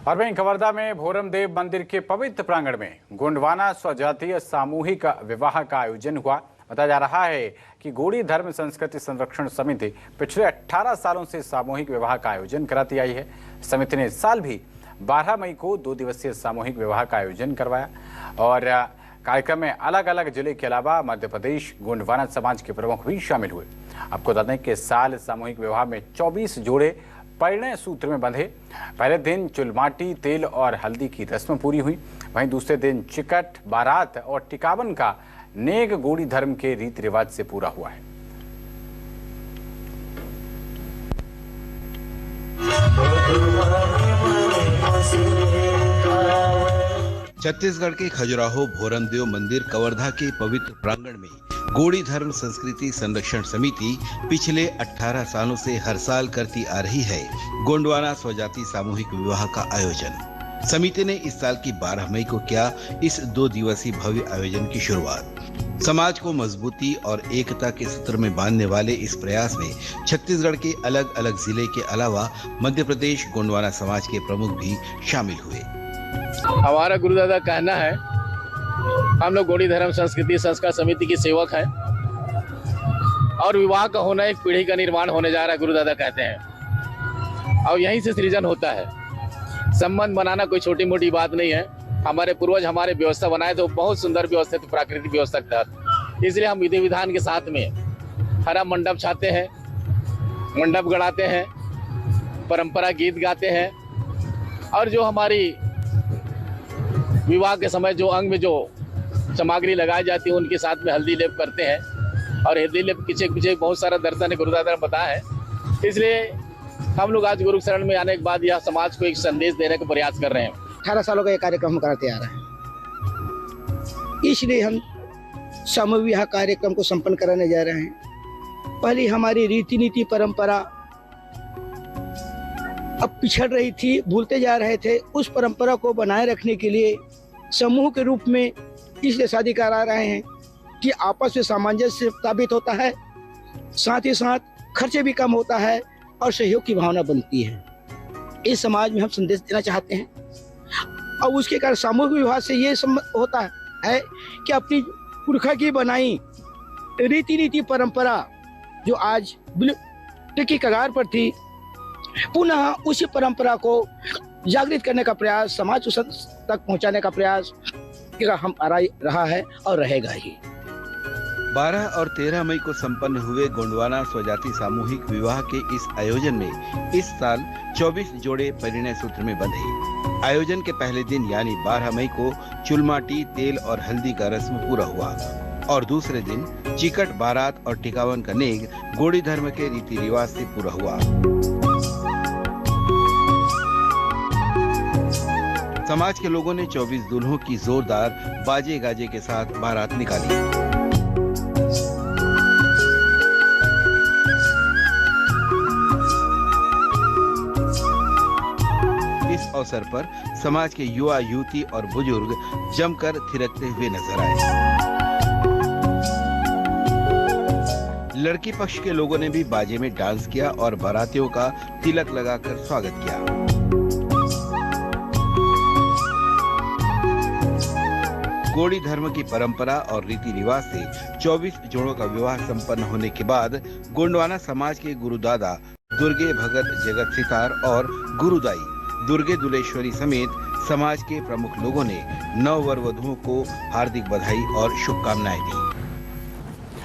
और वहीं कवर्धा में भोरम देव मंदिर के पवित्र प्रांगण में गोंडवाना स्वजातीय सामूहिक विवाह का आयोजन हुआ। बताया जा रहा है कि गोंडी धर्म संस्कृति संरक्षण समिति पिछले 18 सालों से सामूहिक विवाह का आयोजन कराती आई है। समिति ने इस साल भी 12 मई को 2 दिवसीय सामूहिक विवाह का आयोजन करवाया और कार्यक्रम में अलग अलग जिले के अलावा मध्य प्रदेश गोंडवाना समाज के प्रमुख भी शामिल हुए। आपको बता दें कि इस साल सामूहिक विवाह में 24 जोड़े परिणय सूत्र में बंधे। पहले दिन चुलमाटी, तेल और हल्दी की रस्म पूरी हुई। वहीं दूसरे दिन चिकट, बारात और टिकावन का नेग गोंडी धर्म के रीति रिवाज से पूरा हुआ है। छत्तीसगढ़ के खजुराहो भोरम देव मंदिर कवर्धा के पवित्र प्रांगण में गोंडी धर्म संस्कृति संरक्षण समिति पिछले 18 सालों से हर साल करती आ रही है गोंडवाना स्वजाति सामूहिक विवाह का आयोजन। समिति ने इस साल की 12 मई को किया इस 2 दिवसीय भव्य आयोजन की शुरुआत। समाज को मजबूती और एकता के सूत्र में बांधने वाले इस प्रयास में छत्तीसगढ़ के अलग अलग जिले के अलावा मध्य प्रदेश गोंडवाना समाज के प्रमुख भी शामिल हुए। हमारा गुरुदादा कहना है, हम लोग गोंडी धर्म संस्कृति संस्कार समिति के सेवक हैं और विवाह का होना एक पीढ़ी का निर्माण होने जा रहा है, गुरुदादा कहते हैं, और यहीं से सृजन होता है। संबंध बनाना कोई छोटी मोटी बात नहीं है। हमारे पूर्वज हमारे व्यवस्था बनाए तो बहुत सुंदर व्यवस्था थी, प्राकृतिक व्यवस्था के तहत। इसलिए हम विधि विधान के साथ में हरा मंडप छाते हैं, मंडप गड़ाते हैं, परंपरा गीत गाते हैं और जो हमारी विवाह के समय जो अंग में जो सामग्री लगाई जाती है उनके साथ में हल्दी लेप करते हैं और हल्दी लेप पीछे पीछे बहुत सारा दर्शन है, गुरुदादा ने बताया है। इसलिए हम लोग आज गुरु शरण में आने के बाद यह समाज को एक संदेश देने का प्रयास कर रहे हैं। 18 सालों का ये कार्यक्रम हम कराते आ रहे हैं, इसलिए हम सामूहिक विवाह कार्यक्रम को संपन्न कराने जा रहे हैं। पहले हमारी रीति नीति परंपरा अब पिछड़ रही थी, भूलते जा रहे थे। उस परंपरा को बनाए रखने के लिए समूह के रूप में इसलिए शादी करा रहे हैं कि आपस में सामंजस्य स्थापित होता है, साथ ही साथ खर्चे भी कम होता है और सहयोग की भावना बनती है। इस समाज में हम संदेश देना चाहते हैं और उसके कारण सामूहिक विवाह से ये होता है कि अपनी पुरखा की बनाई रीति नीति परंपरा जो आज विलुप्त की कगार पर थी, पुनः उसी परंपरा को जागृत करने का प्रयास, समाज तक पहुंचाने का प्रयास हम रहा है और रहेगा ही। 12 और 13 मई को संपन्न हुए गोंडवाना स्वजाति सामूहिक विवाह के इस आयोजन में इस साल 24 जोड़े परिणय सूत्र में बंधे। आयोजन के पहले दिन यानी 12 मई को चुलमाटी, तेल और हल्दी का रस्म पूरा हुआ और दूसरे दिन चिकट, बारात और टिकावन का नेग गोंडी धर्म के रीति रिवाज से पूरा हुआ। समाज के लोगों ने 24 दुल्हों की जोरदार बाजे गाजे के साथ बारात निकाली। इस अवसर पर समाज के युवा, युवती और बुजुर्ग जमकर थिरकते हुए नजर आए। लड़की पक्ष के लोगों ने भी बाजे में डांस किया और बारातियों का तिलक लगाकर स्वागत किया। गोंडी धर्म की परंपरा और रीति रिवाज से 24 जोड़ों का विवाह संपन्न होने के बाद गोंडवाना समाज के गुरुदादा दुर्गे भगत जगत सितार और गुरुदाई दुर्गे दुलेश्वरी समेत समाज के प्रमुख लोगों ने नव वर वधुओं को हार्दिक बधाई और शुभकामनाएं दी।